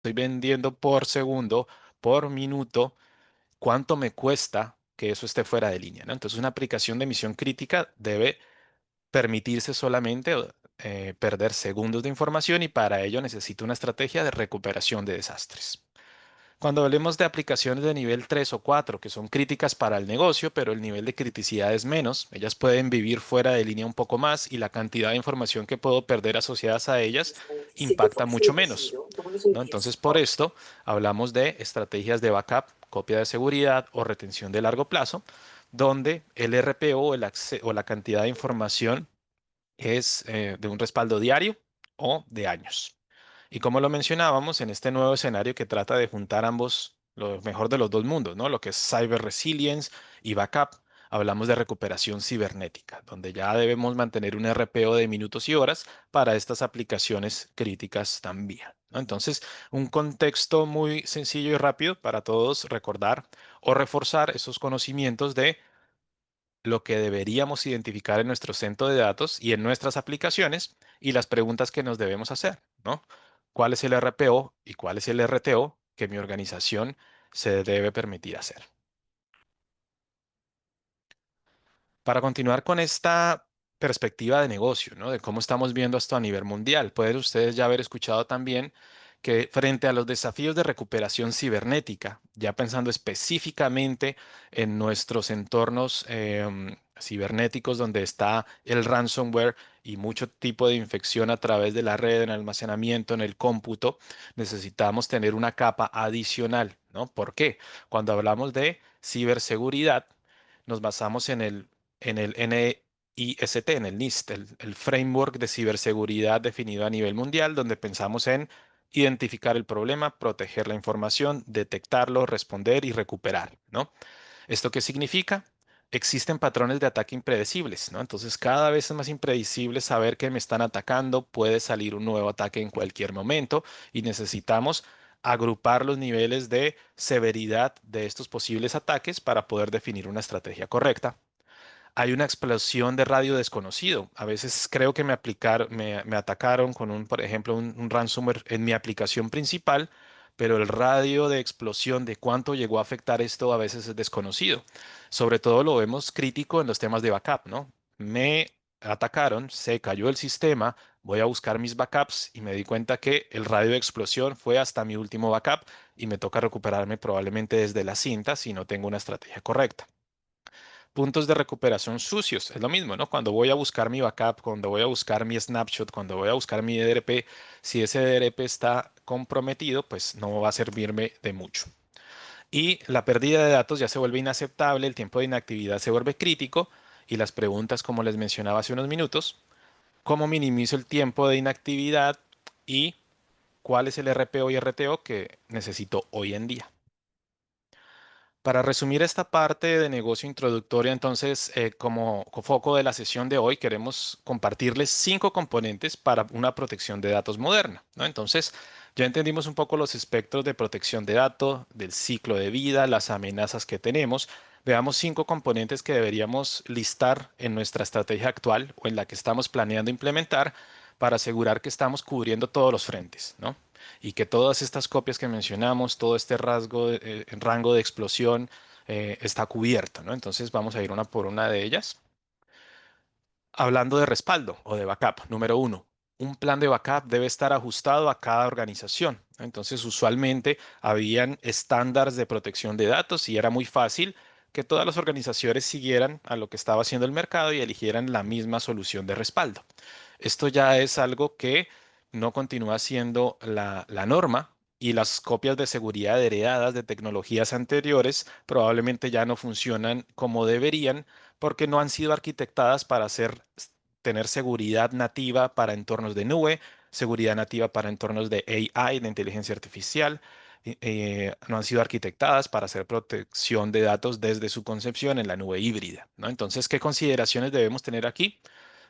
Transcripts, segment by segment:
estoy vendiendo por segundo, por minuto, cuánto me cuesta que eso esté fuera de línea, ¿no? Entonces, una aplicación de misión crítica debe permitirse solamente perder segundos de información y para ello necesita una estrategia de recuperación de desastres. Cuando hablemos de aplicaciones de nivel 3 o 4, que son críticas para el negocio, pero el nivel de criticidad es menos, ellas pueden vivir fuera de línea un poco más y la cantidad de información que puedo perder asociadas a ellas impacta mucho menos, ¿no? Entonces, por esto hablamos de estrategias de backup, copia de seguridad o retención de largo plazo, donde el RPO o la cantidad de información es de un respaldo diario o de años. Y como lo mencionábamos, en este nuevo escenario que trata de juntar ambos, lo mejor de los dos mundos, ¿no? Lo que es cyber resilience y backup, hablamos de recuperación cibernética, donde ya debemos mantener un RPO de minutos y horas para estas aplicaciones críticas también, ¿no? Entonces, un contexto muy sencillo y rápido para todos recordar o reforzar esos conocimientos de lo que deberíamos identificar en nuestro centro de datos y en nuestras aplicaciones y las preguntas que nos debemos hacer, ¿no? ¿Cuál es el RPO y cuál es el RTO que mi organización se debe permitir hacer? Para continuar con esta perspectiva de negocio, ¿no? De cómo estamos viendo esto a nivel mundial, pueden ustedes ya haber escuchado también que frente a los desafíos de recuperación cibernética, ya pensando específicamente en nuestros entornos cibernéticos donde está el ransomware y mucho tipo de infección a través de la red, en almacenamiento, en el cómputo, necesitamos tener una capa adicional, ¿no? ¿Por qué? Cuando hablamos de ciberseguridad, nos basamos en el NIST, en el NIST, el Framework de Ciberseguridad definido a nivel mundial, donde pensamos en identificar el problema, proteger la información, detectarlo, responder y recuperar, ¿no? ¿Esto qué significa? Existen patrones de ataque impredecibles, ¿no? Entonces, cada vez es más impredecible saber que me están atacando, puede salir un nuevo ataque en cualquier momento y necesitamos agrupar los niveles de severidad de estos posibles ataques para poder definir una estrategia correcta. Hay una explosión de radio desconocido. A veces creo que me atacaron con por ejemplo, un ransomware en mi aplicación principal, pero el radio de explosión de cuánto llegó a afectar esto a veces es desconocido. Sobre todo lo vemos crítico en los temas de backup, ¿no? Me atacaron, se cayó el sistema, voy a buscar mis backups y me di cuenta que el radio de explosión fue hasta mi último backup y me toca recuperarme probablemente desde la cinta si no tengo una estrategia correcta. Puntos de recuperación sucios, es lo mismo, ¿no? Cuando voy a buscar mi backup, cuando voy a buscar mi snapshot, cuando voy a buscar mi DRP, si ese DRP está comprometido, pues no va a servirme de mucho. Y la pérdida de datos ya se vuelve inaceptable, el tiempo de inactividad se vuelve crítico y las preguntas, como les mencionaba hace unos minutos, ¿cómo minimizo el tiempo de inactividad y cuál es el RPO y RTO que necesito hoy en día? Para resumir esta parte de negocio introductoria, entonces, como foco de la sesión de hoy, queremos compartirles 5 componentes para una protección de datos moderna, ¿no? Entonces, ya entendimos un poco los espectros de protección de datos, del ciclo de vida, las amenazas que tenemos. Veamos 5 componentes que deberíamos listar en nuestra estrategia actual o en la que estamos planeando implementar para asegurar que estamos cubriendo todos los frentes, ¿no? Y que todas estas copias que mencionamos, todo este rango de explosión está cubierto, ¿no? Entonces vamos a ir una por una de ellas. Hablando de respaldo o de backup, número uno, un plan de backup debe estar ajustado a cada organización, ¿no? Entonces, usualmente habían estándares de protección de datos y era muy fácil que todas las organizaciones siguieran a lo que estaba haciendo el mercado y eligieran la misma solución de respaldo. Esto ya es algo que no continúa siendo la norma y las copias de seguridad heredadas de tecnologías anteriores probablemente ya no funcionan como deberían porque no han sido arquitectadas para tener seguridad nativa para entornos de nube, seguridad nativa para entornos de AI, de inteligencia artificial. No han sido arquitectadas para hacer protección de datos desde su concepción en la nube híbrida, ¿no? Entonces, ¿qué consideraciones debemos tener aquí?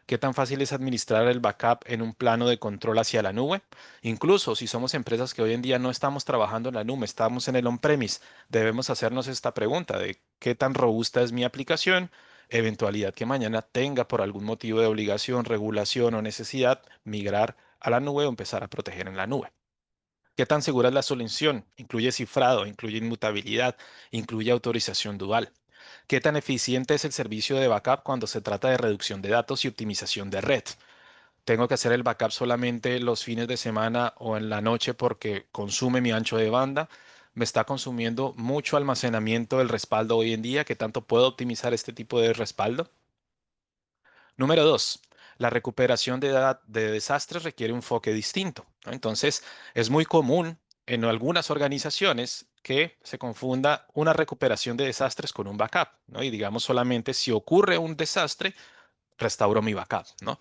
¿Qué tan fácil es administrar el backup en un plano de control hacia la nube? Incluso si somos empresas que hoy en día no estamos trabajando en la nube, estamos en el on-premise, debemos hacernos esta pregunta de qué tan robusta es mi aplicación, eventualidad que mañana tenga por algún motivo de obligación, regulación o necesidad migrar a la nube o empezar a proteger en la nube. ¿Qué tan segura es la solución? Incluye cifrado, incluye inmutabilidad, incluye autorización dual. ¿Qué tan eficiente es el servicio de backup cuando se trata de reducción de datos y optimización de red? ¿Tengo que hacer el backup solamente los fines de semana o en la noche porque consume mi ancho de banda? ¿Me está consumiendo mucho almacenamiento del respaldo hoy en día? ¿Qué tanto puedo optimizar este tipo de respaldo? Número dos, la recuperación de desastres requiere un enfoque distinto, ¿no? Entonces, es muy común en algunas organizaciones que se confunda una recuperación de desastres con un backup, ¿no? Y digamos solamente si ocurre un desastre, restauro mi backup, ¿no?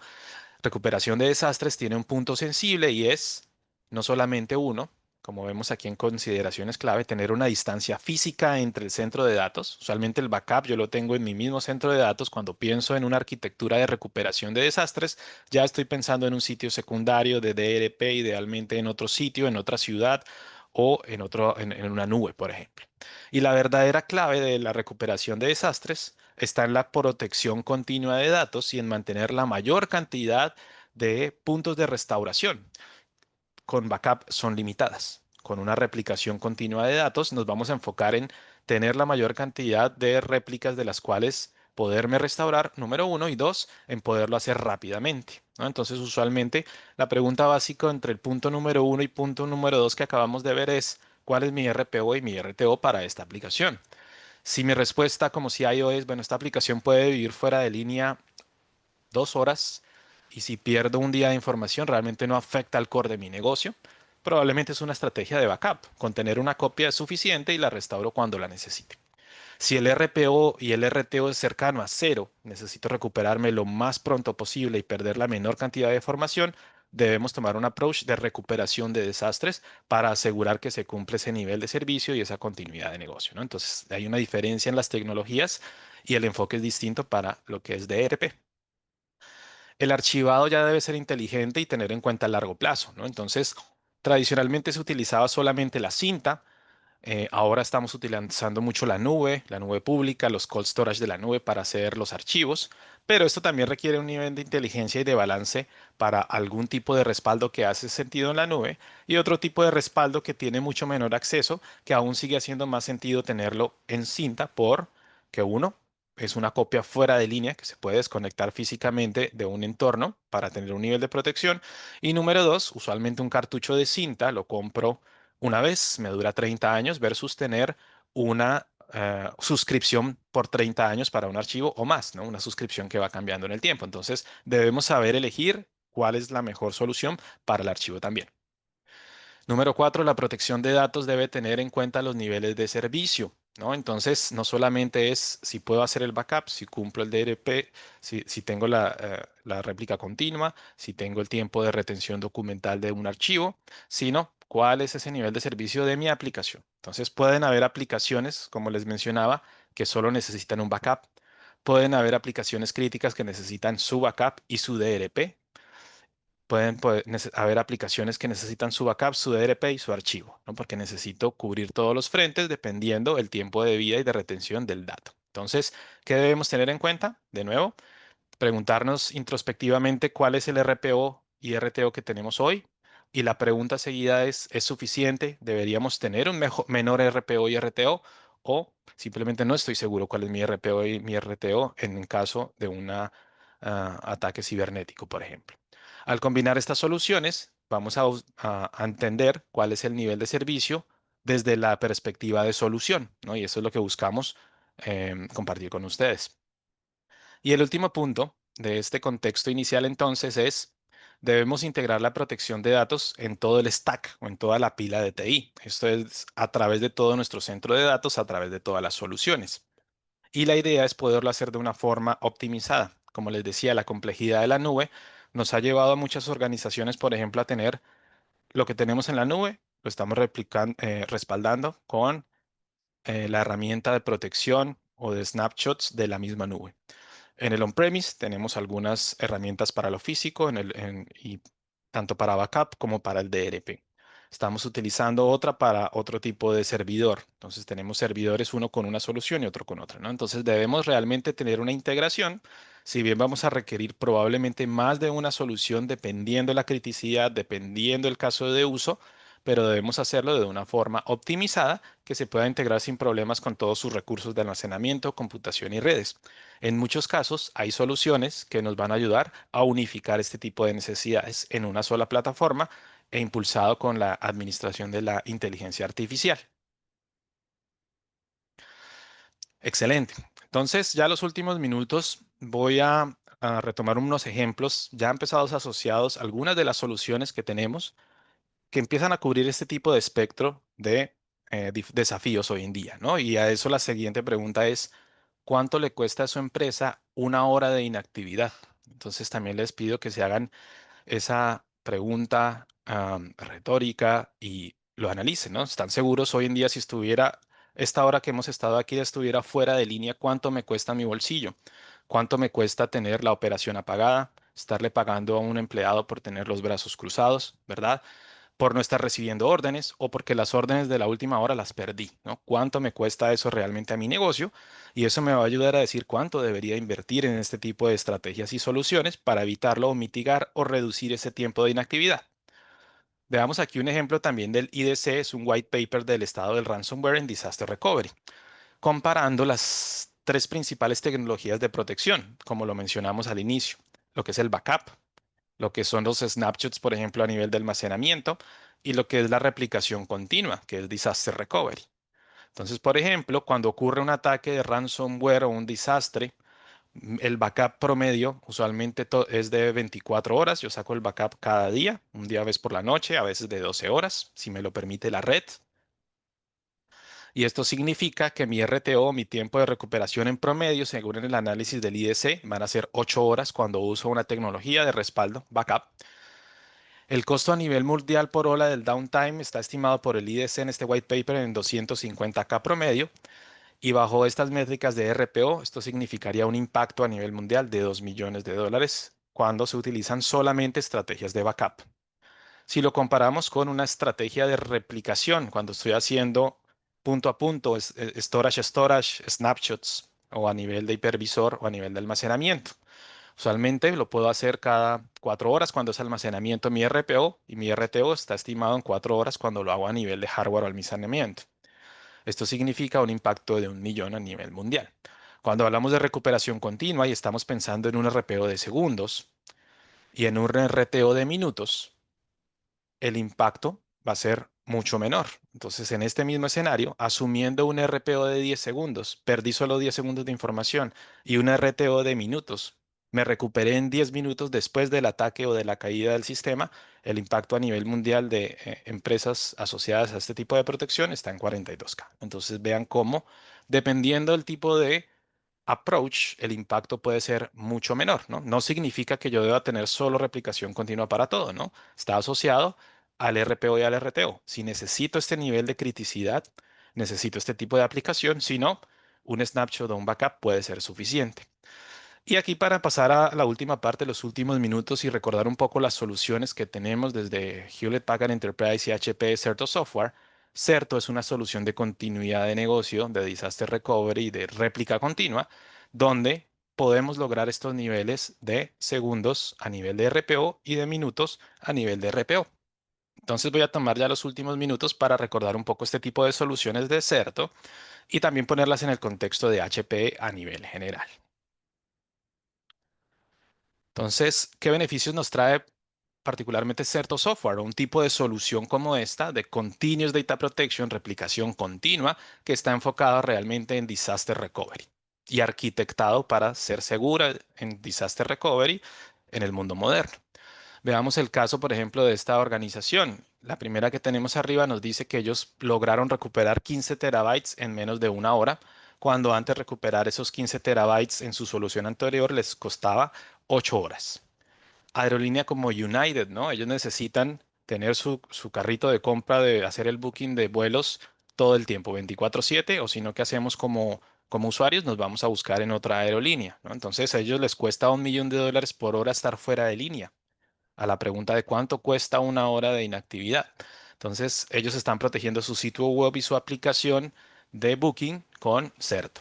Recuperación de desastres tiene un punto sensible y es no solamente uno, como vemos aquí en consideraciones clave, tener una distancia física entre el centro de datos. Usualmente el backup yo lo tengo en mi mismo centro de datos. Cuando pienso en una arquitectura de recuperación de desastres, ya estoy pensando en un sitio secundario de DLP, idealmente en otro sitio, en otra ciudad o en una nube, por ejemplo. Y la verdadera clave de la recuperación de desastres está en la protección continua de datos y en mantener la mayor cantidad de puntos de restauración. Con backup son limitadas. Con una replicación continua de datos nos vamos a enfocar en tener la mayor cantidad de réplicas de las cuales poderme restaurar, número uno, y dos, en poderlo hacer rápidamente, ¿no? Entonces, usualmente la pregunta básica entre el punto número uno y punto número dos que acabamos de ver es, ¿cuál es mi RPO y mi RTO para esta aplicación? Si mi respuesta como CIO es, bueno, esta aplicación puede vivir fuera de línea 2 horas y si pierdo un día de información realmente no afecta al core de mi negocio, probablemente es una estrategia de backup. Con tener una copia es suficiente y la restauro cuando la necesite. Si el RPO y el RTO es cercano a cero, necesito recuperarme lo más pronto posible y perder la menor cantidad de información, debemos tomar un approach de recuperación de desastres para asegurar que se cumple ese nivel de servicio y esa continuidad de negocio, ¿no? Entonces, hay una diferencia en las tecnologías y el enfoque es distinto para lo que es DRP. El archivado ya debe ser inteligente y tener en cuenta el largo plazo, ¿no? Entonces, tradicionalmente se utilizaba solamente la cinta. Ahora estamos utilizando mucho la nube pública, los cold storage de la nube para hacer los archivos, pero esto también requiere un nivel de inteligencia y de balance para algún tipo de respaldo que hace sentido en la nube y otro tipo de respaldo que tiene mucho menor acceso, que aún sigue haciendo más sentido tenerlo en cinta por que uno es una copia fuera de línea que se puede desconectar físicamente de un entorno para tener un nivel de protección. Y número dos, usualmente un cartucho de cinta lo compro una vez, me dura 30 años versus tener una suscripción por 30 años para un archivo o más, ¿no? Una suscripción que va cambiando en el tiempo. Entonces, debemos saber elegir cuál es la mejor solución para el archivo también. Número cuatro, la protección de datos debe tener en cuenta los niveles de servicio, ¿no? Entonces, no solamente es si puedo hacer el backup, si cumplo el DRP, si tengo la réplica continua, si tengo el tiempo de retención documental de un archivo, sino cuál es ese nivel de servicio de mi aplicación. Entonces, pueden haber aplicaciones, como les mencionaba, que solo necesitan un backup. Pueden haber aplicaciones críticas que necesitan su backup y su DRP. Pueden haber aplicaciones que necesitan su backup, su DRP y su archivo, ¿no? Porque necesito cubrir todos los frentes dependiendo el tiempo de vida y de retención del dato. Entonces, ¿qué debemos tener en cuenta? De nuevo, preguntarnos introspectivamente cuál es el RPO y RTO que tenemos hoy. Y la pregunta seguida ¿es suficiente? ¿Deberíamos tener un menor RPO y RTO? ¿O simplemente no estoy seguro cuál es mi RPO y mi RTO en caso de un ataque cibernético, por ejemplo? Al combinar estas soluciones, vamos a entender cuál es el nivel de servicio desde la perspectiva de solución, ¿no? Y eso es lo que buscamos compartir con ustedes. Y el último punto de este contexto inicial entonces es, debemos integrar la protección de datos en todo el stack o en toda la pila de TI. Esto es a través de todo nuestro centro de datos, a través de todas las soluciones. Y la idea es poderlo hacer de una forma optimizada. Como les decía, la complejidad de la nube nos ha llevado a muchas organizaciones, por ejemplo, a tener lo que tenemos en la nube, lo estamos respaldando con la herramienta de protección o de snapshots de la misma nube. En el on-premise tenemos algunas herramientas para lo físico y tanto para backup como para el DRP. Estamos utilizando otra para otro tipo de servidor. Entonces tenemos servidores uno con una solución y otro con otra, ¿no? Entonces debemos realmente tener una integración. Si bien vamos a requerir probablemente más de una solución dependiendo la criticidad, dependiendo el caso de uso, pero debemos hacerlo de una forma optimizada que se pueda integrar sin problemas con todos sus recursos de almacenamiento, computación y redes. En muchos casos hay soluciones que nos van a ayudar a unificar este tipo de necesidades en una sola plataforma e impulsado con la administración de la inteligencia artificial. Excelente. Entonces, ya los últimos minutos voy a retomar unos ejemplos ya empezados asociados a algunas de las soluciones que tenemos que empiezan a cubrir este tipo de espectro de desafíos hoy en día, ¿no? Y a eso la siguiente pregunta es, ¿cuánto le cuesta a su empresa una hora de inactividad? Entonces, también les pido que se hagan esa pregunta retórica y lo analicen, ¿no? ¿Están seguros hoy en día si estuviera esta hora que hemos estado aquí estuviera fuera de línea, cuánto me cuesta mi bolsillo? ¿Cuánto me cuesta tener la operación apagada? Estarle pagando a un empleado por tener los brazos cruzados, ¿verdad? Por no estar recibiendo órdenes o porque las órdenes de la última hora las perdí, ¿no? ¿Cuánto me cuesta eso realmente a mi negocio? Y eso me va a ayudar a decir cuánto debería invertir en este tipo de estrategias y soluciones para evitarlo o mitigar o reducir ese tiempo de inactividad. Veamos aquí un ejemplo también del IDC, es un white paper del estado del ransomware en Disaster Recovery, comparando las tres principales tecnologías de protección, como lo mencionamos al inicio, lo que es el backup, lo que son los snapshots, por ejemplo, a nivel de almacenamiento, y lo que es la replicación continua, que es Disaster Recovery. Entonces, por ejemplo, cuando ocurre un ataque de ransomware o un desastre, el backup promedio usualmente es de 24 horas. Yo saco el backup cada día, un día a veces por la noche, a veces de 12 horas, si me lo permite la red. Y esto significa que mi RTO, mi tiempo de recuperación en promedio, según el análisis del IDC, van a ser 8 horas cuando uso una tecnología de respaldo, backup. El costo a nivel mundial por hora del downtime está estimado por el IDC en este white paper en 250K promedio y bajo estas métricas de RPO, esto significaría un impacto a nivel mundial de 2 millones de dólares cuando se utilizan solamente estrategias de backup. Si lo comparamos con una estrategia de replicación, cuando estoy haciendo punto a punto, storage a storage, snapshots o a nivel de hipervisor o a nivel de almacenamiento. Usualmente lo puedo hacer cada 4 horas cuando es almacenamiento mi RPO y mi RTO está estimado en 4 horas cuando lo hago a nivel de hardware o almacenamiento. Esto significa un impacto de 1 millón a nivel mundial. Cuando hablamos de recuperación continua y estamos pensando en un RPO de segundos y en un RTO de minutos, el impacto va a ser mucho menor. Entonces, en este mismo escenario, asumiendo un RPO de 10 segundos, perdí solo 10 segundos de información y un RTO de minutos, me recuperé en 10 minutos después del ataque o de la caída del sistema, el impacto a nivel mundial de empresas asociadas a este tipo de protección está en 42K. Entonces, vean cómo, dependiendo del tipo de approach, el impacto puede ser mucho menor, ¿no? No significa que yo deba tener solo replicación continua para todo, ¿no? Está asociado al RPO y al RTO. Si necesito este nivel de criticidad, necesito este tipo de aplicación, si no, un snapshot o un backup puede ser suficiente. Y aquí para pasar a la última parte, los últimos minutos y recordar un poco las soluciones que tenemos desde Hewlett Packard Enterprise y HP Certo Software. Certo es una solución de continuidad de negocio, de disaster recovery y de réplica continua, donde podemos lograr estos niveles de segundos a nivel de RPO y de minutos a nivel de RPO. Entonces voy a tomar ya los últimos minutos para recordar un poco este tipo de soluciones de Certo y también ponerlas en el contexto de HP a nivel general. Entonces, ¿qué beneficios nos trae particularmente Certo Software o un tipo de solución como esta de Continuous Data Protection, replicación continua, que está enfocada realmente en Disaster Recovery y arquitectado para ser segura en Disaster Recovery en el mundo moderno? Veamos el caso, por ejemplo, de esta organización. La primera que tenemos arriba nos dice que ellos lograron recuperar 15 terabytes en menos de una hora, cuando antes recuperar esos 15 terabytes en su solución anterior les costaba 8 horas. Aerolínea como United, ¿no? Ellos necesitan tener su carrito de compra de hacer el booking de vuelos todo el tiempo, 24/7, o si no, ¿qué hacemos como usuarios? Nos vamos a buscar en otra aerolínea, ¿no? Entonces a ellos les cuesta 1 millón de dólares por hora estar fuera de línea a la pregunta de cuánto cuesta una hora de inactividad. Entonces, ellos están protegiendo su sitio web y su aplicación de Booking con Certo.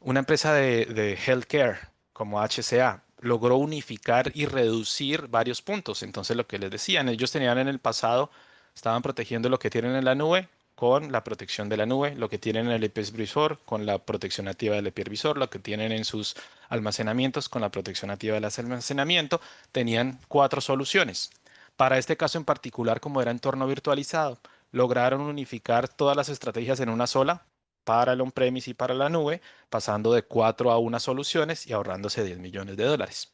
Una empresa de healthcare como HCA logró unificar y reducir varios puntos. Entonces, lo que les decían, ellos tenían en el pasado Estaban protegiendo lo que tienen en la nube con la protección de la nube, lo que tienen en el hipervisor con la protección nativa del hipervisor, lo que tienen en sus almacenamientos con la protección nativa del almacenamiento. Tenían cuatro soluciones. Para este caso en particular, como era entorno virtualizado, lograron unificar todas las estrategias en una sola para el on-premise y para la nube, pasando de cuatro a una soluciones y ahorrándose 10 millones de dólares.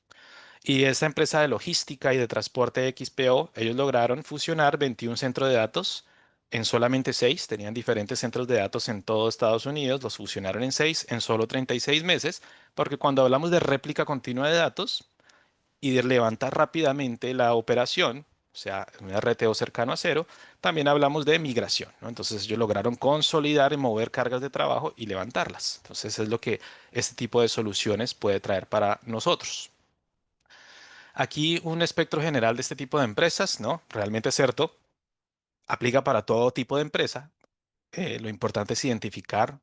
Y esa empresa de logística y de transporte XPO, ellos lograron fusionar 21 centros de datos en solamente 6. Tenían diferentes centros de datos en todo Estados Unidos, los fusionaron en 6 en solo 36 meses, porque cuando hablamos de réplica continua de datos y de levantar rápidamente la operación, o sea, un RTO cercano a cero, también hablamos de migración, ¿no? Entonces ellos lograron consolidar y mover cargas de trabajo y levantarlas. Entonces es lo que este tipo de soluciones puede traer para nosotros. Aquí un espectro general de este tipo de empresas, ¿no? Realmente es cierto, aplica para todo tipo de empresa. Lo importante es identificar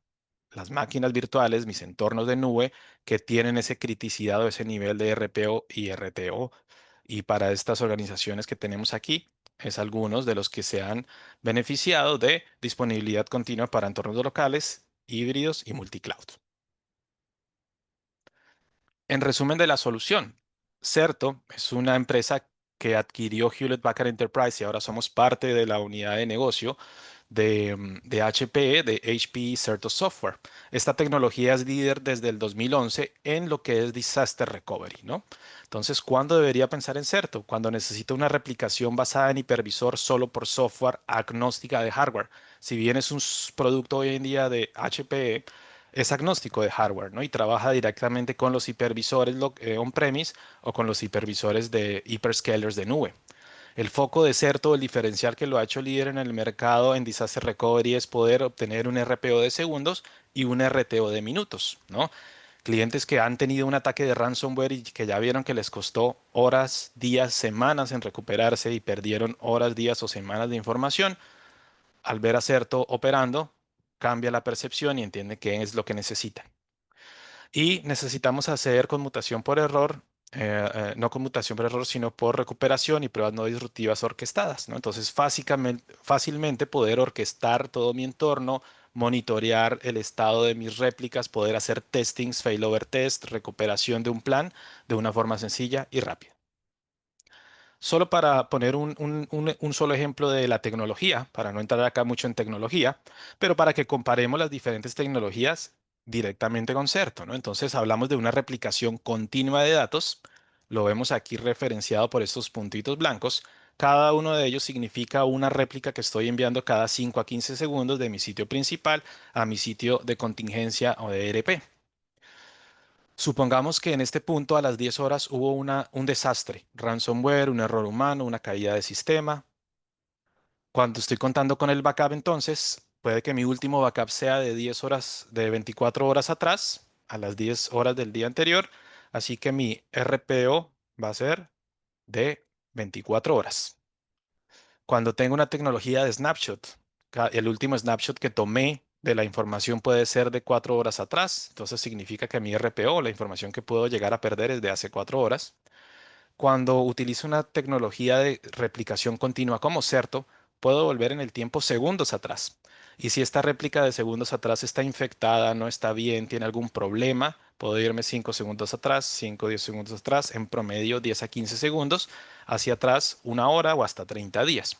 las máquinas virtuales, mis entornos de nube que tienen esa criticidad o ese nivel de RPO y RTO. Y para estas organizaciones que tenemos aquí, es algunos de los que se han beneficiado de disponibilidad continua para entornos locales, híbridos y multicloud. En resumen de la solución, Certo es una empresa que adquirió Hewlett Packard Enterprise y ahora somos parte de la unidad de negocio de HP, de HP Certo Software. Esta tecnología es líder desde el 2011 en lo que es Disaster Recovery, ¿no? Entonces, ¿cuándo debería pensar en Certo? Cuando necesita una replicación basada en hipervisor solo por software agnóstica de hardware. Si bien es un producto hoy en día de HP, es agnóstico de hardware, ¿no? Y trabaja directamente con los hipervisores on-premise o con los hipervisores de hyperscalers de nube. El foco de Certo, el diferencial que lo ha hecho líder en el mercado en Disaster Recovery es poder obtener un RPO de segundos y un RTO de minutos, ¿no? Clientes que han tenido un ataque de ransomware y que ya vieron que les costó horas, días, semanas en recuperarse y perdieron horas, días o semanas de información, al ver a Certo operando, cambia la percepción y entiende qué es lo que necesita. Y necesitamos hacer conmutación por error, no conmutación por error, sino por recuperación y pruebas no disruptivas orquestadas, ¿no? Entonces, fácilmente poder orquestar todo mi entorno, monitorear el estado de mis réplicas, poder hacer testings, failover test, recuperación de un plan de una forma sencilla y rápida. Solo para poner un solo ejemplo de la tecnología, para no entrar acá mucho en tecnología, pero para que comparemos las diferentes tecnologías directamente con Certo, ¿no? Entonces hablamos de una replicación continua de datos, lo vemos aquí referenciado por estos puntitos blancos. Cada uno de ellos significa una réplica que estoy enviando cada 5 a 15 segundos de mi sitio principal a mi sitio de contingencia o de ERP. Supongamos que en este punto a las 10 horas hubo un desastre, ransomware, un error humano, una caída de sistema. Cuando estoy contando con el backup, entonces puede que mi último backup sea de 10 horas, de 24 horas atrás, a las 10 horas del día anterior. Así que mi RPO va a ser de 24 horas. Cuando tengo una tecnología de snapshot, el último snapshot que tomé de la información puede ser de 4 horas atrás, entonces significa que mi RPO, la información que puedo llegar a perder es de hace 4 horas. Cuando utilizo una tecnología de replicación continua como Certo, puedo volver en el tiempo segundos atrás. Y si esta réplica de segundos atrás está infectada, no está bien, tiene algún problema, puedo irme 5 segundos atrás, 5 10 segundos atrás, en promedio 10 a 15 segundos, hacia atrás 1 hora o hasta 30 días.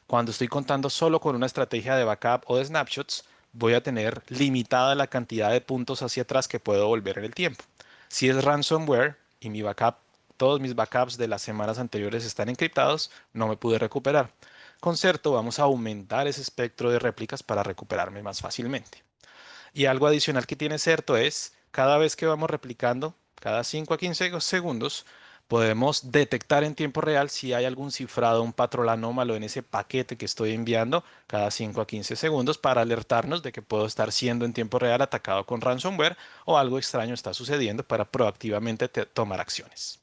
Cuando estoy contando solo con una estrategia de backup o de snapshots, voy a tener limitada la cantidad de puntos hacia atrás que puedo volver en el tiempo. Si es ransomware y mi backup, todos mis backups de las semanas anteriores están encriptados, no me pude recuperar. Con Certo vamos a aumentar ese espectro de réplicas para recuperarme más fácilmente. Y algo adicional que tiene Certo es, cada vez que vamos replicando, cada 5 a 15 segundos, podemos detectar en tiempo real si hay algún cifrado, un patrón anómalo en ese paquete que estoy enviando cada 5 a 15 segundos para alertarnos de que puedo estar siendo en tiempo real atacado con ransomware o algo extraño está sucediendo para proactivamente tomar acciones.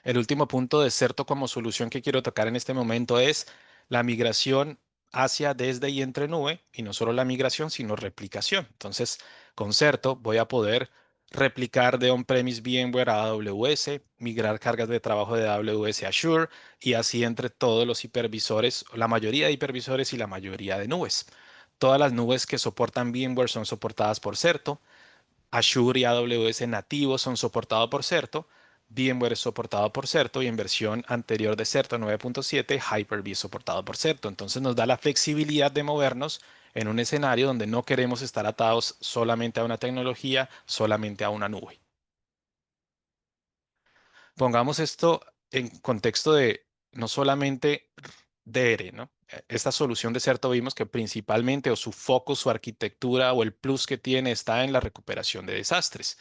El último punto de Certo como solución que quiero tocar en este momento es la migración hacia, desde y entre nube, y no solo la migración, sino replicación. Entonces, con Certo voy a poder replicar de on-premise VMware a AWS, migrar cargas de trabajo de AWS a Azure y así entre todos los hipervisores, la mayoría de hipervisores y la mayoría de nubes. Todas las nubes que soportan VMware son soportadas por Certo. Azure y AWS nativos son soportados por Certo. VMware es soportado por Certo y en versión anterior de Certo 9.7, Hyper-V es soportado por Certo. Entonces nos da la flexibilidad de movernos en un escenario donde no queremos estar atados solamente a una tecnología, solamente a una nube. Pongamos esto en contexto de no solamente DR, ¿no? Esta solución de Certo vimos que principalmente o su foco, su arquitectura o el plus que tiene está en la recuperación de desastres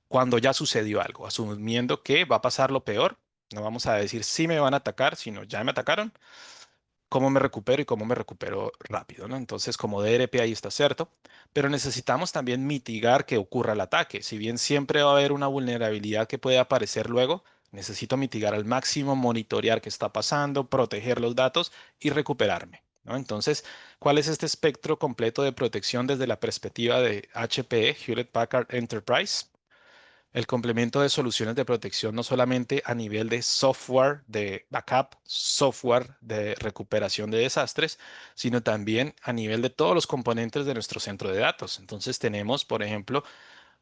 cuando ya sucedió algo, asumiendo que va a pasar lo peor. No vamos a decir si me van a atacar, sino ya me atacaron, cómo me recupero y cómo me recupero rápido, ¿no? Entonces, como DRP ahí está cierto, pero necesitamos también mitigar que ocurra el ataque. Si bien siempre va a haber una vulnerabilidad que puede aparecer luego, necesito mitigar al máximo, monitorear qué está pasando, proteger los datos y recuperarme, ¿no? Entonces, ¿cuál es este espectro completo de protección desde la perspectiva de HPE, Hewlett Packard Enterprise? El complemento de soluciones de protección no solamente a nivel de software de backup, software de recuperación de desastres, sino también a nivel de todos los componentes de nuestro centro de datos. Entonces tenemos, por ejemplo,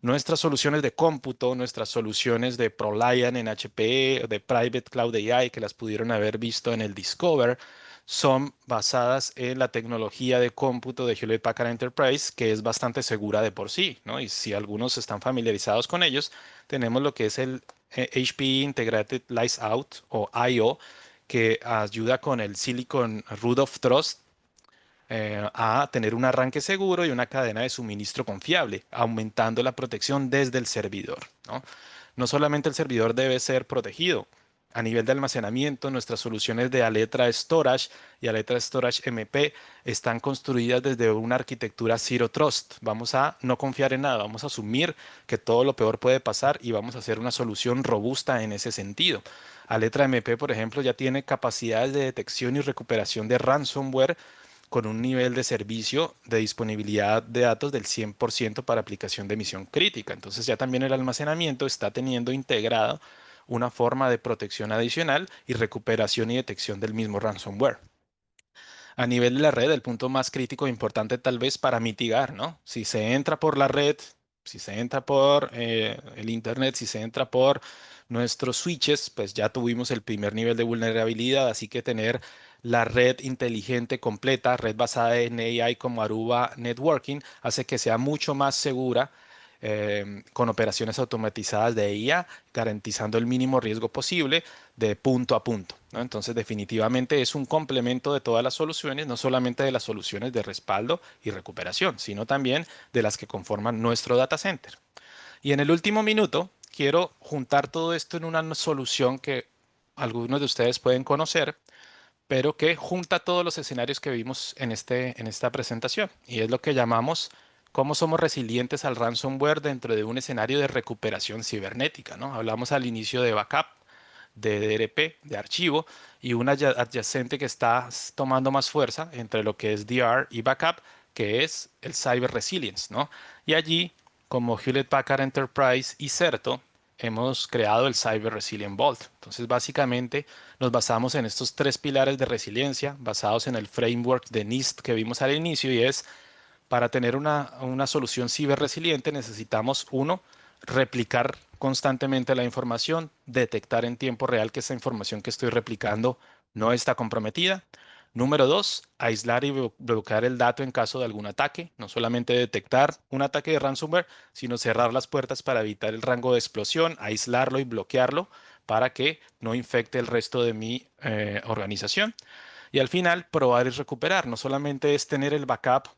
nuestras soluciones de cómputo, nuestras soluciones de ProLiant en HPE, de Private Cloud AI, que las pudieron haber visto en el Discover, son basadas en la tecnología de cómputo de Hewlett Packard Enterprise, que es bastante segura de por sí, ¿no? Y si algunos están familiarizados con ellos, tenemos lo que es el HPE Integrated Lights Out o IO, que ayuda con el Silicon Root of Trust a tener un arranque seguro y una cadena de suministro confiable, aumentando la protección desde el servidor, ¿no? No solamente el servidor debe ser protegido. A nivel de almacenamiento, nuestras soluciones de Alletra Storage y Alletra Storage MP están construidas desde una arquitectura Zero Trust. Vamos a no confiar en nada, vamos a asumir que todo lo peor puede pasar y vamos a hacer una solución robusta en ese sentido. Alletra MP, por ejemplo, ya tiene capacidades de detección y recuperación de ransomware con un nivel de servicio de disponibilidad de datos del 100% para aplicación de misión crítica. Entonces ya también el almacenamiento está teniendo integrado una forma de protección adicional y recuperación y detección del mismo ransomware. A nivel de la red, el punto más crítico e importante tal vez para mitigar, ¿no? Si se entra por la red, si se entra por el Internet, si se entra por nuestros switches, pues ya tuvimos el primer nivel de vulnerabilidad, así que tener la red inteligente completa, red basada en AI como Aruba Networking, hace que sea mucho más segura con operaciones automatizadas de IA, garantizando el mínimo riesgo posible de punto a punto, ¿no? Entonces, definitivamente es un complemento de todas las soluciones, no solamente de las soluciones de respaldo y recuperación, sino también de las que conforman nuestro data center. Y en el último minuto, quiero juntar todo esto en una solución que algunos de ustedes pueden conocer, pero que junta todos los escenarios que vimos en esta presentación. Y es lo que llamamos cómo somos resilientes al ransomware dentro de un escenario de recuperación cibernética, ¿no? Hablamos al inicio de backup, de DRP, de archivo, y una adyacente que está tomando más fuerza entre lo que es DR y backup, que es el Cyber Resilience, ¿no? Y allí, como Hewlett Packard Enterprise y Certo, hemos creado el Cyber Resilient Vault. Entonces, básicamente, nos basamos en estos tres pilares de resiliencia, basados en el framework de NIST que vimos al inicio, y es para tener una solución ciberresiliente necesitamos, uno, replicar constantemente la información, detectar en tiempo real que esa información que estoy replicando no está comprometida. Número dos, aislar y bloquear el dato en caso de algún ataque. No solamente detectar un ataque de ransomware, sino cerrar las puertas para evitar el rango de explosión, aislarlo y bloquearlo para que no infecte el resto de mi organización. Y al final, probar y recuperar. No solamente es tener el backup,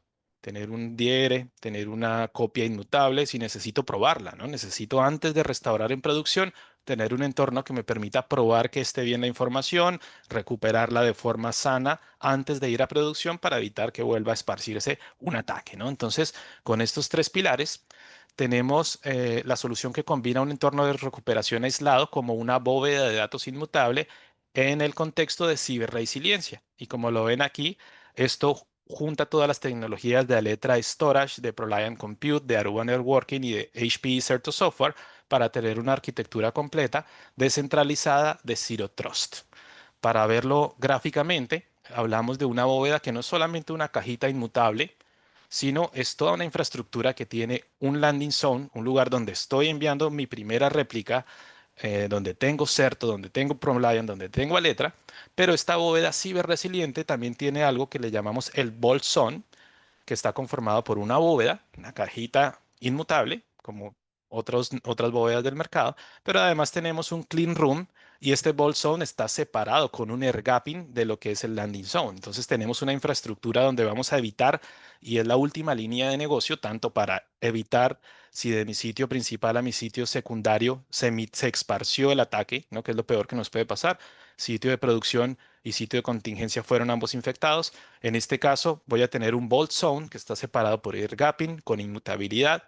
tener un diere, tener una copia inmutable, si necesito probarla, ¿no? Necesito antes de restaurar en producción, tener un entorno que me permita probar que esté bien la información, recuperarla de forma sana antes de ir a producción para evitar que vuelva a esparcirse un ataque, ¿no? Entonces, con estos tres pilares, tenemos la solución que combina un entorno de recuperación aislado como una bóveda de datos inmutable en el contexto de ciberresiliencia. Y como lo ven aquí, esto junta todas las tecnologías de Alletra Storage, de ProLiant Compute, de Aruba Networking y de HPE Certo Software para tener una arquitectura completa descentralizada de Zero Trust. Para verlo gráficamente, hablamos de una bóveda que no es solamente una cajita inmutable, sino es toda una infraestructura que tiene un landing zone, un lugar donde estoy enviando mi primera réplica, donde tengo Certo, donde tengo ProLiant, donde tengo Alletra, pero esta bóveda ciberresiliente también tiene algo que le llamamos el Vault Zone, que está conformado por una bóveda, una cajita inmutable, como otras bóvedas del mercado, pero además tenemos un clean room y este vault zone está separado con un air gapping de lo que es el landing zone. Entonces tenemos una infraestructura donde vamos a evitar, y es la última línea de negocio, tanto para evitar si de mi sitio principal a mi sitio secundario se esparció el ataque, ¿no? Que es lo peor que nos puede pasar. Sitio de producción y sitio de contingencia fueron ambos infectados. En este caso, voy a tener un Vault Zone que está separado por air gapping con inmutabilidad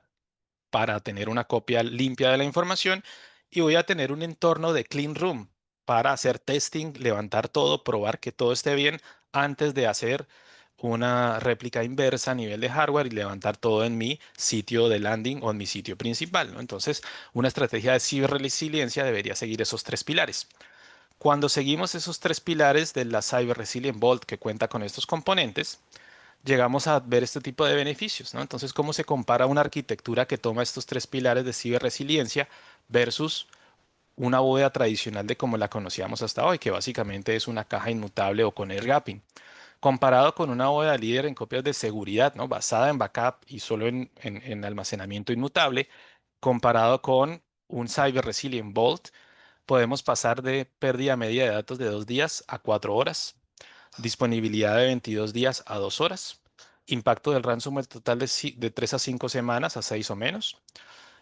para tener una copia limpia de la información y voy a tener un entorno de clean room para hacer testing, levantar todo, probar que todo esté bien antes de hacer una réplica inversa a nivel de hardware y levantar todo en mi sitio de landing o en mi sitio principal, ¿no? Entonces, una estrategia de ciberresiliencia debería seguir esos tres pilares. Cuando seguimos esos tres pilares de la Cyber Resilient Vault que cuenta con estos componentes, llegamos a ver este tipo de beneficios, ¿no? Entonces, ¿cómo se compara una arquitectura que toma estos tres pilares de ciberresiliencia versus una bóveda tradicional de como la conocíamos hasta hoy, que básicamente es una caja inmutable o con air gapping? Comparado con una bóveda líder en copias de seguridad, ¿no? Basada en backup y solo en almacenamiento inmutable, comparado con un Cyber Resilient Vault, podemos pasar de pérdida media de datos de 2 días a 4 horas, disponibilidad de 22 días a 2 horas, impacto del ransomware total de 3 a 5 semanas a 6 o menos,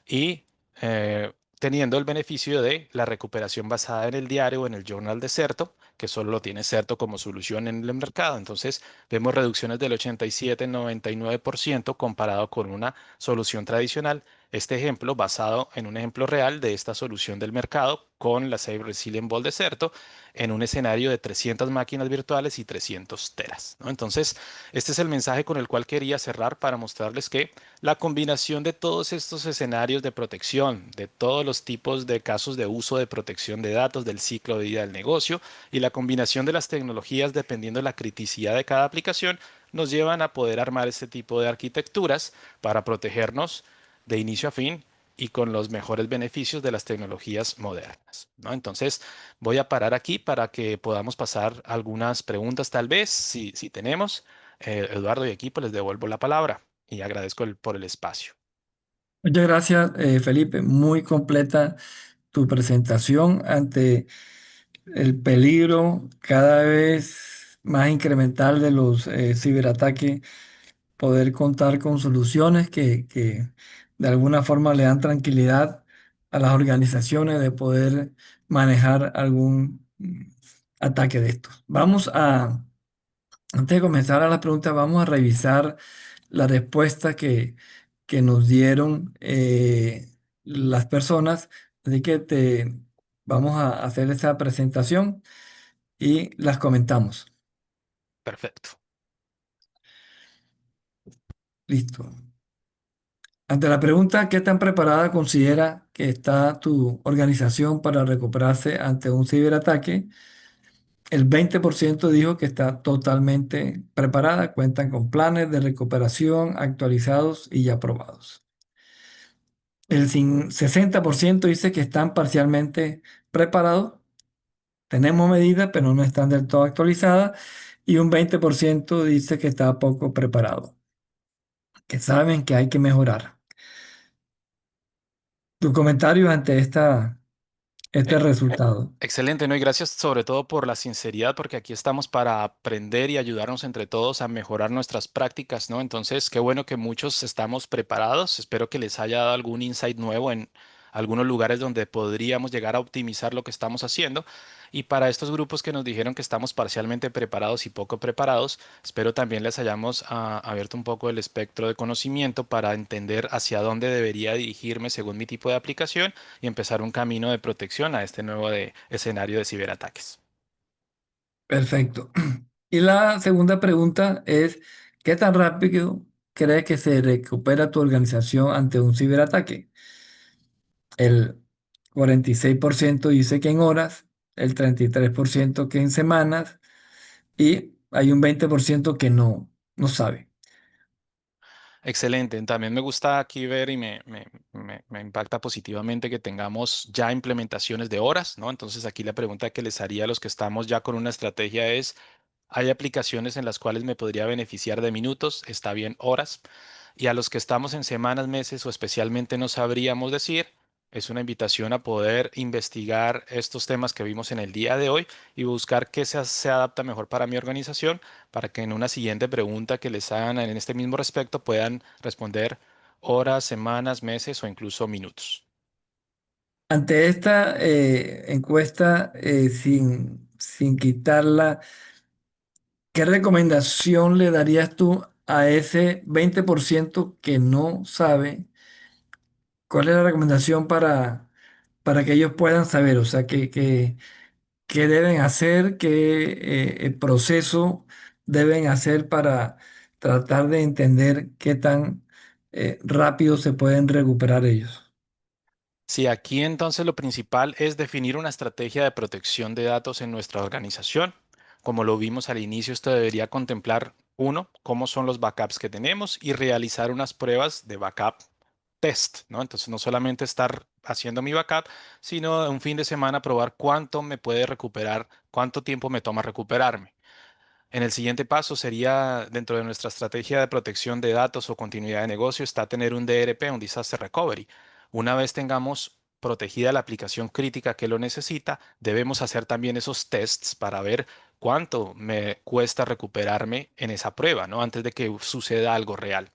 y teniendo el beneficio de la recuperación basada en el diario o en el journal de Certo, que solo lo tiene Certo como solución en el mercado. Entonces, vemos reducciones del 87-99% comparado con una solución tradicional. Este ejemplo basado en un ejemplo real de esta solución del mercado con la Cyber Resilient Ball de Certo en un escenario de 300 máquinas virtuales y 300 teras, ¿no? Entonces, este es el mensaje con el cual quería cerrar para mostrarles que la combinación de todos estos escenarios de protección, de todos los tipos de casos de uso de protección de datos, del ciclo de vida del negocio y la combinación de las tecnologías dependiendo de la criticidad de cada aplicación, nos llevan a poder armar este tipo de arquitecturas para protegernos de inicio a fin y con los mejores beneficios de las tecnologías modernas, ¿no? Entonces, voy a parar aquí para que podamos pasar algunas preguntas, tal vez, si tenemos. Eduardo y equipo, les devuelvo la palabra y agradezco por el espacio. Muchas gracias, Felipe. Muy completa tu presentación ante el peligro cada vez más incremental de los ciberataques, poder contar con soluciones que de alguna forma le dan tranquilidad a las organizaciones de poder manejar algún ataque de estos. Antes de comenzar a las preguntas, vamos a revisar la respuesta que nos dieron las personas. Así que vamos a hacer esa presentación y las comentamos. Perfecto. Listo. Ante la pregunta, ¿qué tan preparada considera que está tu organización para recuperarse ante un ciberataque? El 20% dijo que está totalmente preparada, cuentan con planes de recuperación actualizados y ya aprobados. 60% dice que están parcialmente preparados, tenemos medidas, pero no están del todo actualizadas, y un 20% dice que está poco preparado, que saben que hay que mejorar. Tu comentario ante este resultado. Excelente, ¿no? Y gracias sobre todo por la sinceridad, porque aquí estamos para aprender y ayudarnos entre todos a mejorar nuestras prácticas, ¿no? Entonces, qué bueno que muchos estamos preparados. Espero que les haya dado algún insight nuevo en algunos lugares donde podríamos llegar a optimizar lo que estamos haciendo. Y para estos grupos que nos dijeron que estamos parcialmente preparados y poco preparados, espero también les hayamos abierto un poco el espectro de conocimiento para entender hacia dónde debería dirigirme según mi tipo de aplicación y empezar un camino de protección a este nuevo escenario de ciberataques. Perfecto. Y la segunda pregunta es, ¿qué tan rápido crees que se recupera tu organización ante un ciberataque? El 46% dice que en horas, el 33% que en semanas y hay un 20% que no sabe. Excelente. También me gusta aquí ver y me impacta positivamente que tengamos ya implementaciones de horas, ¿no? Entonces aquí la pregunta que les haría a los que estamos ya con una estrategia es, ¿hay aplicaciones en las cuales me podría beneficiar de minutos? Está bien, horas. Y a los que estamos en semanas, meses o especialmente no sabríamos decir, es una invitación a poder investigar estos temas que vimos en el día de hoy y buscar qué se adapta mejor para mi organización para que en una siguiente pregunta que les hagan en este mismo respecto puedan responder horas, semanas, meses o incluso minutos. Ante esta encuesta, sin quitarla, ¿qué recomendación le darías tú a ese 20% que no sabe? ¿Cuál es la recomendación para que ellos puedan saber? O sea, qué deben hacer, qué proceso deben hacer para tratar de entender qué tan rápido se pueden recuperar ellos. Sí, aquí entonces lo principal es definir una estrategia de protección de datos en nuestra organización. Como lo vimos al inicio, esto debería contemplar, uno, cómo son los backups que tenemos y realizar unas pruebas de backup test, ¿no? Entonces, no solamente estar haciendo mi backup, sino un fin de semana probar cuánto me puede recuperar, cuánto tiempo me toma recuperarme. En el siguiente paso sería, dentro de nuestra estrategia de protección de datos o continuidad de negocio, está tener un DRP, un Disaster Recovery. Una vez tengamos protegida la aplicación crítica que lo necesita, debemos hacer también esos tests para ver cuánto me cuesta recuperarme en esa prueba, ¿no? Antes de que suceda algo real.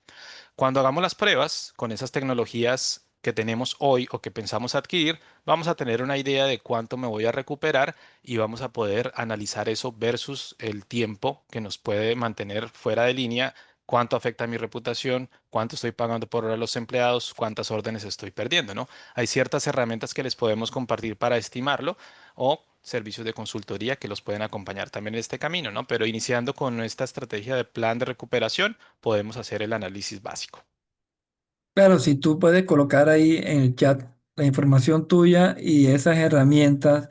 Cuando hagamos las pruebas con esas tecnologías que tenemos hoy o que pensamos adquirir, vamos a tener una idea de cuánto me voy a recuperar y vamos a poder analizar eso versus el tiempo que nos puede mantener fuera de línea, cuánto afecta a mi reputación, cuánto estoy pagando por hora a los empleados, cuántas órdenes estoy perdiendo, ¿no? Hay ciertas herramientas que les podemos compartir para estimarlo o servicios de consultoría que los pueden acompañar también en este camino, ¿no? Pero iniciando con esta estrategia de plan de recuperación, podemos hacer el análisis básico. Claro, si tú puedes colocar ahí en el chat la información tuya y esas herramientas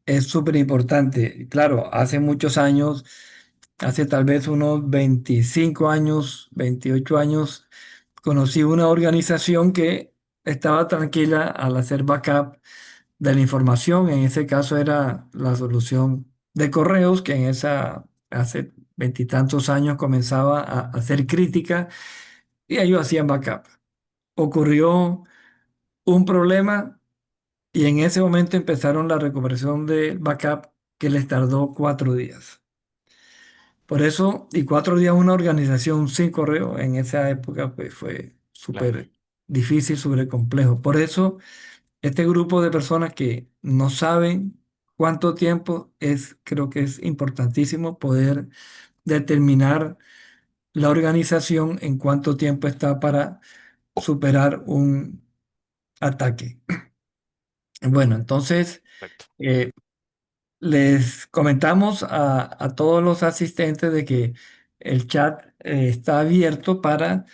es súper importante. Claro, hace muchos años, hace tal vez unos 25 años, 28 años, conocí una organización que estaba tranquila al hacer backup de la información. En ese caso era la solución de correos, que hace veintitantos años comenzaba a hacer crítica y ellos hacían backup. Ocurrió un problema y en ese momento empezaron la recuperación del backup que les tardó 4 días. Por eso, y 4 días una organización sin correo en esa época pues, fue Claro. súper difícil, súper complejo. Por eso, este grupo de personas que no saben cuánto tiempo es, creo que es importantísimo poder determinar la organización en cuánto tiempo está para superar un ataque. Bueno, entonces Perfecto. eh, les comentamos a todos los asistentes de que el chat está abierto para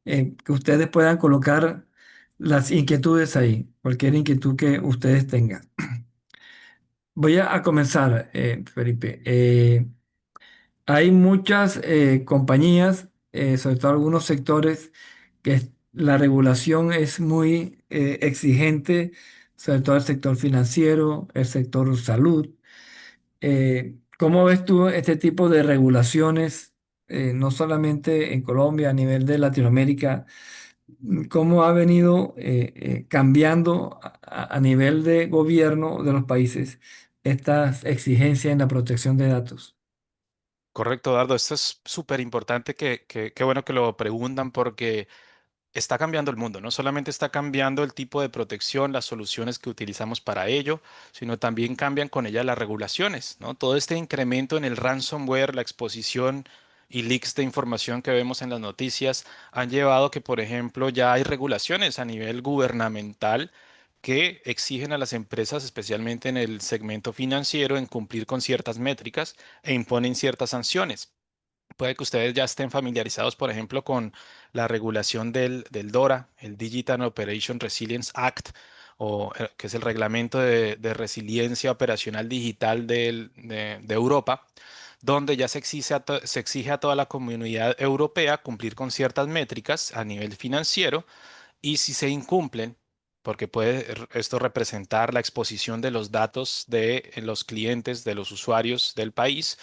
que ustedes puedan colocar las inquietudes ahí, cualquier inquietud que ustedes tengan. Voy a comenzar, Felipe. Hay muchas compañías, sobre todo algunos sectores, que la regulación es muy exigente, sobre todo el sector financiero, el sector salud. ¿Cómo ves tú este tipo de regulaciones, no solamente en Colombia, a nivel de Latinoamérica? ¿Cómo ha venido cambiando a nivel de gobierno de los países estas exigencias en la protección de datos? Correcto, Eduardo. Esto es súper importante qué bueno que lo preguntan porque está cambiando el mundo. No solamente está cambiando el tipo de protección, las soluciones que utilizamos para ello, sino también cambian con ella las regulaciones, ¿no? Todo este incremento en el ransomware, la exposición y leaks de información que vemos en las noticias han llevado que, por ejemplo, ya hay regulaciones a nivel gubernamental que exigen a las empresas, especialmente en el segmento financiero, en cumplir con ciertas métricas e imponen ciertas sanciones. Puede que ustedes ya estén familiarizados, por ejemplo, con la regulación del DORA, el Digital Operation Resilience Act, que es el reglamento de resiliencia operacional digital de Europa, donde ya se exige a toda la comunidad europea cumplir con ciertas métricas a nivel financiero y si se incumplen, porque puede esto representar la exposición de los datos de los clientes, de los usuarios del país,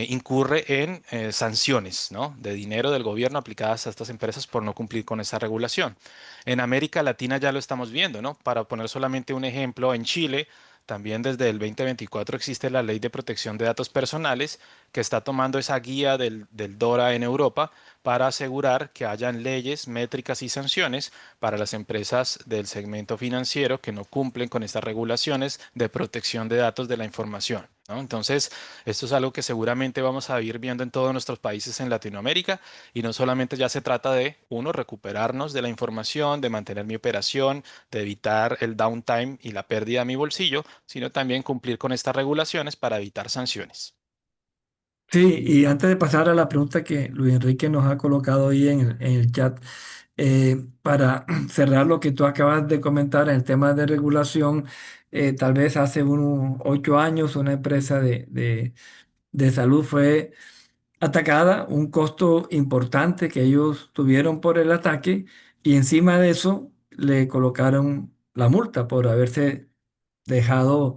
incurre en sanciones, ¿no? De dinero del gobierno aplicadas a estas empresas por no cumplir con esa regulación. En América Latina ya lo estamos viendo, ¿no? Para poner solamente un ejemplo, en Chile también desde el 2024 existe la Ley de Protección de Datos Personales que está tomando esa guía del DORA en Europa para asegurar que hayan leyes, métricas y sanciones para las empresas del segmento financiero que no cumplen con estas regulaciones de protección de datos de la información, ¿no? Entonces, esto es algo que seguramente vamos a ir viendo en todos nuestros países en Latinoamérica y no solamente ya se trata de, uno, recuperarnos de la información, de mantener mi operación, de evitar el downtime y la pérdida de mi bolsillo, sino también cumplir con estas regulaciones para evitar sanciones. Sí, y antes de pasar a la pregunta que Luis Enrique nos ha colocado ahí en el chat, para cerrar lo que tú acabas de comentar en el tema de regulación, tal vez hace unos 8 años una empresa de salud fue atacada, un costo importante que ellos tuvieron por el ataque y encima de eso le colocaron la multa por haberse dejado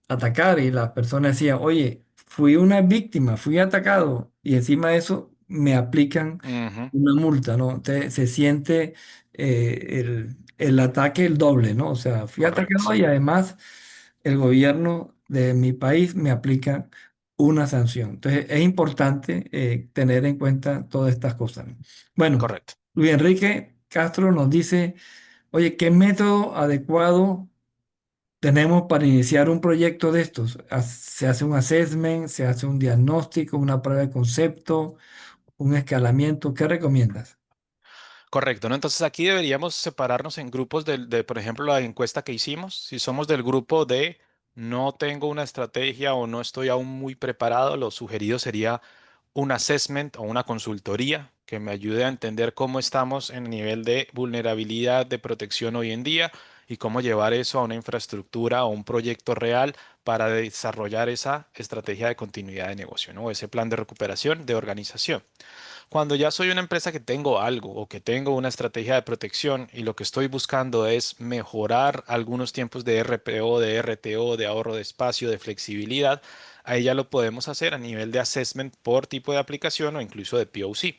atacar y la persona decía, oye, fui una víctima, fui atacado y encima de eso me aplican Ujú, una multa, ¿no? Entonces se siente el ataque el doble, ¿no? O sea, fui atacado correcto, y además el gobierno de mi país me aplica una sanción. Entonces es importante tener en cuenta todas estas cosas, ¿no? Bueno, correcto. Luis Enrique Castro nos dice, oye, ¿qué método adecuado tenemos para iniciar un proyecto de estos? Se hace un assessment, se hace un diagnóstico, una prueba de concepto, un escalamiento. ¿Qué recomiendas? Correcto, ¿no? Entonces aquí deberíamos separarnos en grupos por ejemplo, la encuesta que hicimos. Si somos del grupo de no tengo una estrategia o no estoy aún muy preparado, lo sugerido sería un assessment o una consultoría que me ayude a entender cómo estamos en el nivel de vulnerabilidad de protección hoy en día y cómo llevar eso a una infraestructura o un proyecto real para desarrollar esa estrategia de continuidad de negocio, ¿no? Ese plan de recuperación de organización. Cuando ya soy una empresa que tengo algo o que tengo una estrategia de protección y lo que estoy buscando es mejorar algunos tiempos de RPO, de RTO, de ahorro de espacio, de flexibilidad, ahí ya lo podemos hacer a nivel de assessment por tipo de aplicación o incluso de POC.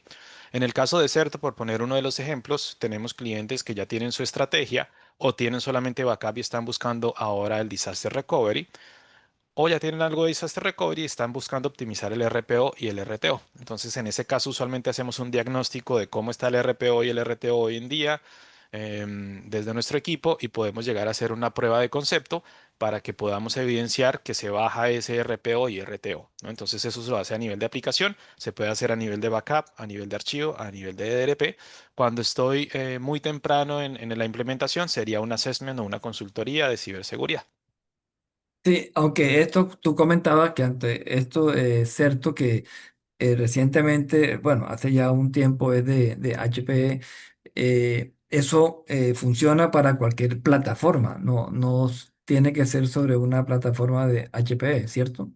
En el caso de Certo, por poner uno de los ejemplos, tenemos clientes que ya tienen su estrategia o tienen solamente backup y están buscando ahora el disaster recovery o ya tienen algo de disaster recovery y están buscando optimizar el RPO y el RTO. Entonces, en ese caso, usualmente hacemos un diagnóstico de cómo está el RPO y el RTO hoy en día desde nuestro equipo y podemos llegar a hacer una prueba de concepto para que podamos evidenciar que se baja ese RPO y RTO, ¿no? Entonces, eso se lo hace a nivel de aplicación, se puede hacer a nivel de backup, a nivel de archivo, a nivel de DLP. Cuando estoy muy temprano en la implementación, sería un assessment o una consultoría de ciberseguridad. Sí, aunque esto tú comentabas que ante esto es cierto que recientemente, bueno, hace ya un tiempo es de HP, eso funciona para cualquier plataforma, no tiene que ser sobre una plataforma de HP, ¿cierto?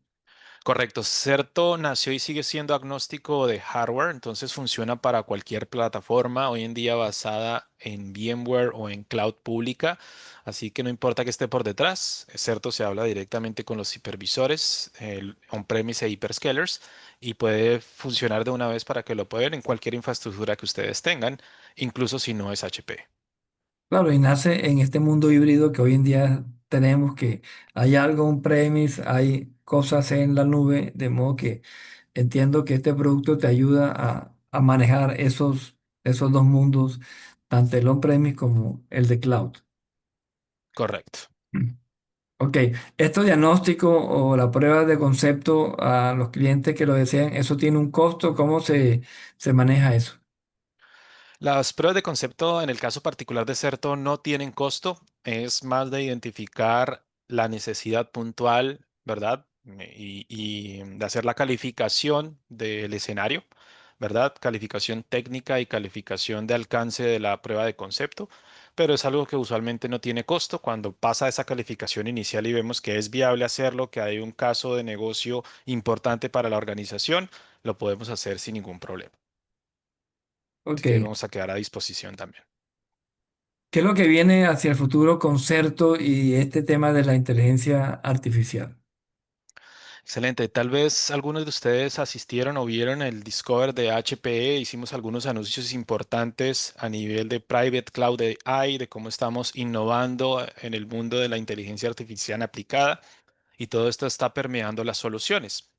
Correcto. Certo nació y sigue siendo agnóstico de hardware, entonces funciona para cualquier plataforma, hoy en día basada en VMware o en cloud pública, así que no importa que esté por detrás, Certo se habla directamente con los hipervisores, el on-premise e hyperscalers, y puede funcionar de una vez para que lo puedan en cualquier infraestructura que ustedes tengan, incluso si no es HP. Claro, y nace en este mundo híbrido que hoy en día tenemos que hay algo on-premise, hay cosas en la nube, de modo que entiendo que este producto te ayuda a manejar esos dos mundos, tanto el on-premise como el de cloud. Correcto. Mm. Ok, ¿esto diagnóstico o la prueba de concepto a los clientes que lo desean, eso tiene un costo? ¿Cómo se maneja eso? Las pruebas de concepto en el caso particular de Certo no tienen costo. es más de identificar la necesidad puntual, ¿verdad? Y de hacer la calificación del escenario, ¿verdad? Calificación técnica y calificación de alcance de la prueba de concepto, pero es algo que usualmente no tiene costo. Cuando pasa esa calificación inicial y vemos que es viable hacerlo, que hay un caso de negocio importante para la organización, lo podemos hacer sin ningún problema. Así Ok. que vamos a quedar a disposición también. ¿Qué es lo que viene hacia el futuro con Certo y este tema de la inteligencia artificial? Excelente. Tal vez algunos de ustedes asistieron o vieron el Discover de HPE. Hicimos algunos anuncios importantes a nivel de Private Cloud AI, de cómo estamos innovando en el mundo de la inteligencia artificial aplicada y todo esto está permeando las soluciones.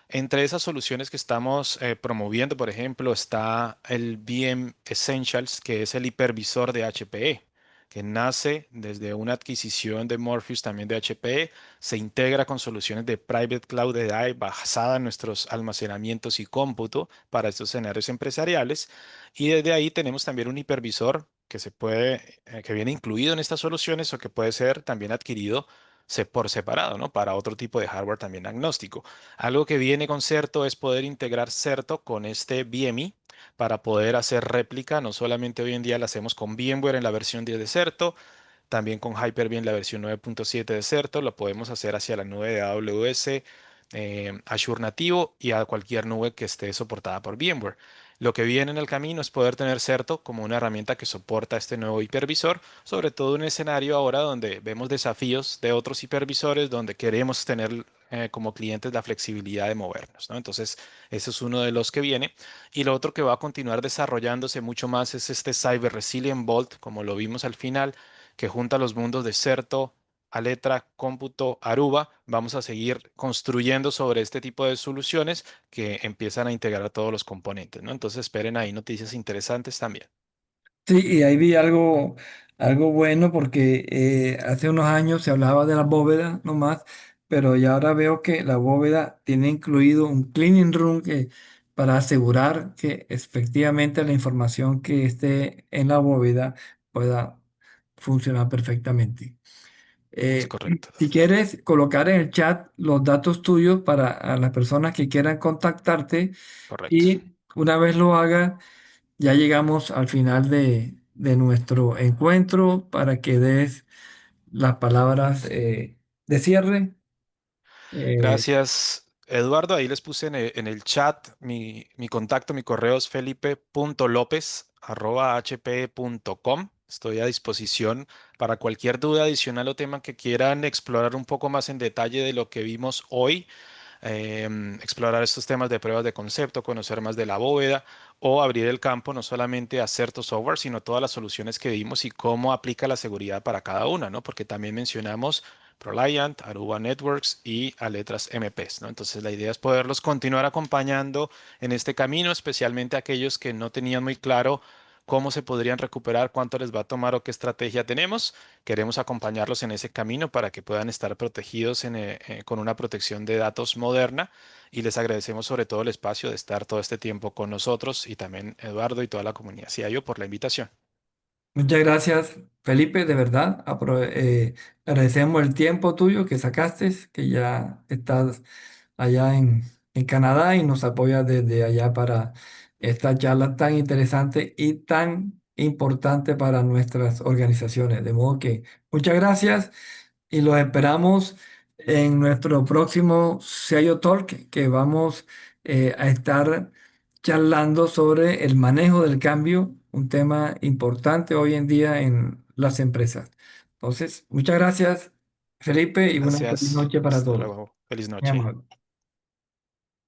Entre esas soluciones que estamos promoviendo, por ejemplo, está el VM Essentials, que es el hipervisor de HPE, que nace desde una adquisición de Morpheus también de HPE, se integra con soluciones de Private Cloud AI basada en nuestros almacenamientos y cómputo para estos escenarios empresariales. Y desde ahí tenemos también un hipervisor que se puede, que viene incluido en estas soluciones o que puede ser también adquirido por separado, ¿no? Para otro tipo de hardware también agnóstico. Algo que viene con Certo es poder integrar Certo con este VMI para poder hacer réplica. No solamente hoy en día la hacemos con VMware en la versión 10 de Certo, también con Hyper-V en la versión 9.7 de Certo, lo podemos hacer hacia la nube de AWS, Azure nativo y a cualquier nube que esté soportada por VMware. Lo que viene en el camino es poder tener Certo como una herramienta que soporta este nuevo hipervisor, sobre todo en un escenario ahora donde vemos desafíos de otros hipervisores, donde queremos tener como clientes la flexibilidad de movernos, ¿no? Entonces, ese es uno de los que viene. Y lo otro que va a continuar desarrollándose mucho más es este Cyber Resilient Vault, como lo vimos al final, que junta los mundos de Certo, Aletra, Cómputo, Aruba. Vamos a seguir construyendo sobre este tipo de soluciones que empiezan a integrar todos los componentes, ¿no? Entonces esperen ahí noticias interesantes también. Sí, y ahí vi algo bueno porque hace unos años se hablaba de la bóveda nomás, pero ya ahora veo que la bóveda tiene incluido un cleaning room para asegurar que efectivamente la información que esté en la bóveda pueda funcionar perfectamente. Es correcto, Si quieres colocar en el chat los datos tuyos para a las personas que quieran contactarte correcto. y una vez lo haga ya llegamos al final de nuestro encuentro para que des las palabras de cierre. Eh, Gracias, Eduardo. Ahí les puse en el chat mi contacto, mi correo es felipe.lopez@hpe.com. Estoy a disposición para cualquier duda adicional o tema que quieran explorar un poco más en detalle de lo que vimos hoy, explorar estos temas de pruebas de concepto, conocer más de la bóveda o abrir el campo no solamente a cierto software, sino todas las soluciones que vimos y cómo aplica la seguridad para cada una, ¿no? Porque también mencionamos ProLiant, Aruba Networks y Aletras MPs, ¿no? Entonces la idea es poderlos continuar acompañando en este camino, especialmente aquellos que no tenían muy claro cómo se podrían recuperar, cuánto les va a tomar o qué estrategia tenemos. Queremos acompañarlos en ese camino para que puedan estar protegidos con una protección de datos moderna y les agradecemos sobre todo el espacio de estar todo este tiempo con nosotros y también Eduardo y toda la comunidad CIO por la invitación. Muchas gracias, Felipe, de verdad. Agradecemos el tiempo tuyo que sacaste, que ya estás allá en Canadá y nos apoyas desde allá para esta charla tan interesante y tan importante para nuestras organizaciones. De modo que muchas gracias y los esperamos en nuestro próximo CIO Talk, que vamos a estar charlando sobre el manejo del cambio, un tema importante hoy en día en las empresas. Entonces, muchas gracias, Felipe, y una feliz Gracias. noche para Hasta todos. luego. Feliz Muy noche. amable.